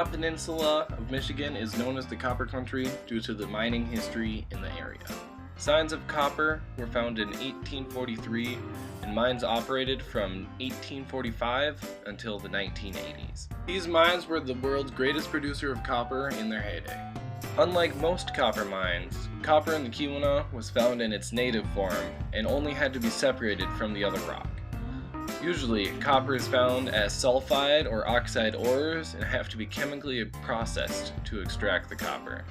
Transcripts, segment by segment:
Utah Peninsula of Michigan is known as the Copper Country due to the mining history in the area. Signs of copper were found in 1843 and mines operated from 1845 until the 1980s. These mines were the world's greatest producer of copper in their heyday. Unlike most copper mines, copper in the Keweenaw was found in its native form and only had to be separated from the other rock. Usually, copper is found as sulfide or oxide ores and have to be chemically processed to extract the copper.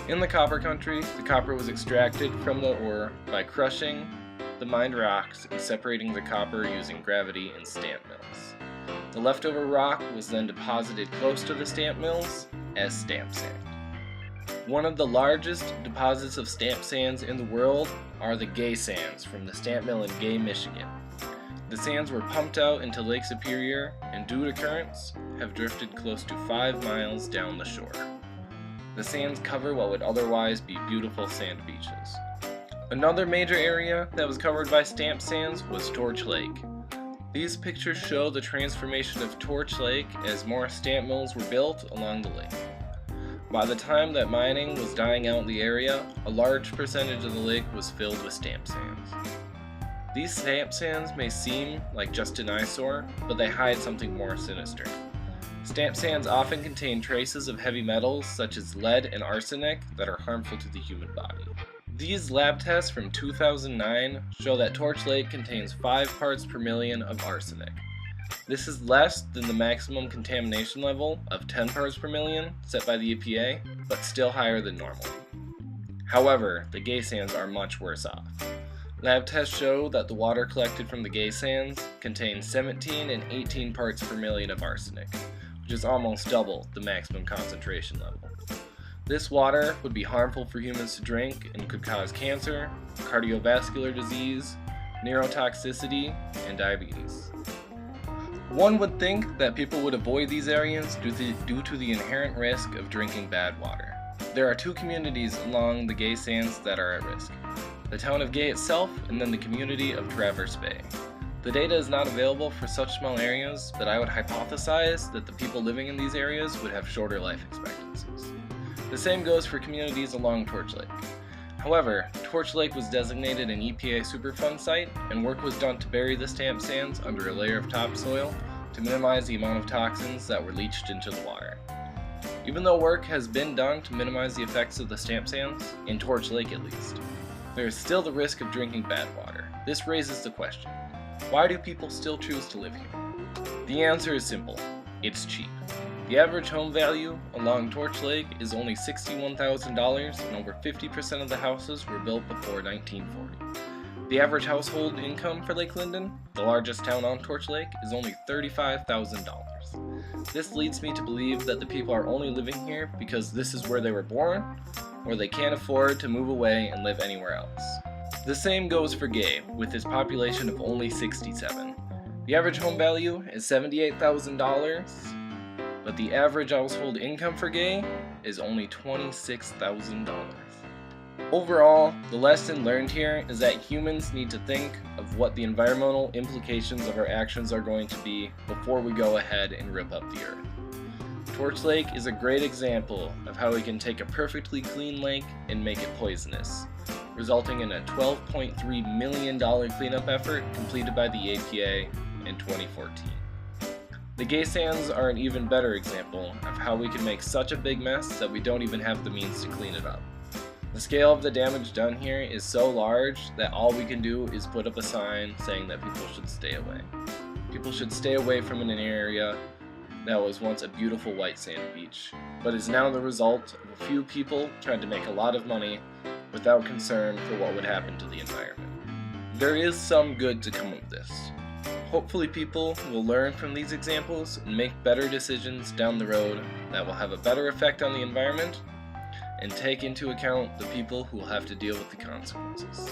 In the Copper Country, the copper was extracted from the ore by crushing the mined rocks and separating the copper using gravity in stamp mills. The leftover rock was then deposited close to the stamp mills as stamp sand. One of the largest deposits of stamp sands in the world are the Gay Sands from the stamp mill in Gay, Michigan. The sands were pumped out into Lake Superior and due to currents have drifted close to 5 miles down the shore. The sands cover what would otherwise be beautiful sand beaches. Another major area that was covered by stamp sands was Torch Lake. These pictures show the transformation of Torch Lake as more stamp mills were built along the lake. By the time that mining was dying out in the area, a large percentage of the lake was filled with stamp sands. These stamp sands may seem like just an eyesore, but they hide something more sinister. Stamp sands often contain traces of heavy metals such as lead and arsenic that are harmful to the human body. These lab tests from 2009 show that Torch Lake contains 5 parts per million of arsenic. This is less than the maximum contamination level of 10 parts per million set by the EPA, but still higher than normal. However, the Gay Sands are much worse off. Lab tests show that the water collected from the Gay Sands contains 17 and 18 parts per million of arsenic, which is almost double the maximum concentration level. This water would be harmful for humans to drink and could cause cancer, cardiovascular disease, neurotoxicity, and diabetes. One would think that people would avoid these areas due to the inherent risk of drinking bad water. There are 2 communities along the Gay Sands that are at risk: the town of Gay itself and then the community of Traverse Bay. The data is not available for such small areas, but I would hypothesize that the people living in these areas would have shorter life expectancies. The same goes for communities along Torch Lake. However, Torch Lake was designated an EPA Superfund site, and work was done to bury the stamp sands under a layer of topsoil to minimize the amount of toxins that were leached into the water. Even though work has been done to minimize the effects of the stamp sands, in Torch Lake at least, there is still the risk of drinking bad water. This raises the question: why do people still choose to live here? The answer is simple: it's cheap. The average home value along Torch Lake is only $61,000, and over 50% of the houses were built before 1940. The average household income for Lake Linden, the largest town on Torch Lake, is only $35,000. This leads me to believe that the people are only living here because this is where they were born, or they can't afford to move away and live anywhere else. The same goes for Gay, with its population of only 67. The average home value is $78,000, but the average household income for Gay is only $26,000. Overall, the lesson learned here is that humans need to think of what the environmental implications of our actions are going to be before we go ahead and rip up the earth. Torch Lake is a great example of how we can take a perfectly clean lake and make it poisonous, resulting in a $12.3 million cleanup effort completed by the EPA in 2014. The Gay Sands are an even better example of how we can make such a big mess that we don't even have the means to clean it up. The scale of the damage done here is so large that all we can do is put up a sign saying that people should stay away. People should stay away from an area that was once a beautiful white sand beach, but is now the result of a few people trying to make a lot of money without concern for what would happen to the environment. There is some good to come of this. Hopefully people will learn from these examples and make better decisions down the road that will have a better effect on the environment and take into account the people who will have to deal with the consequences.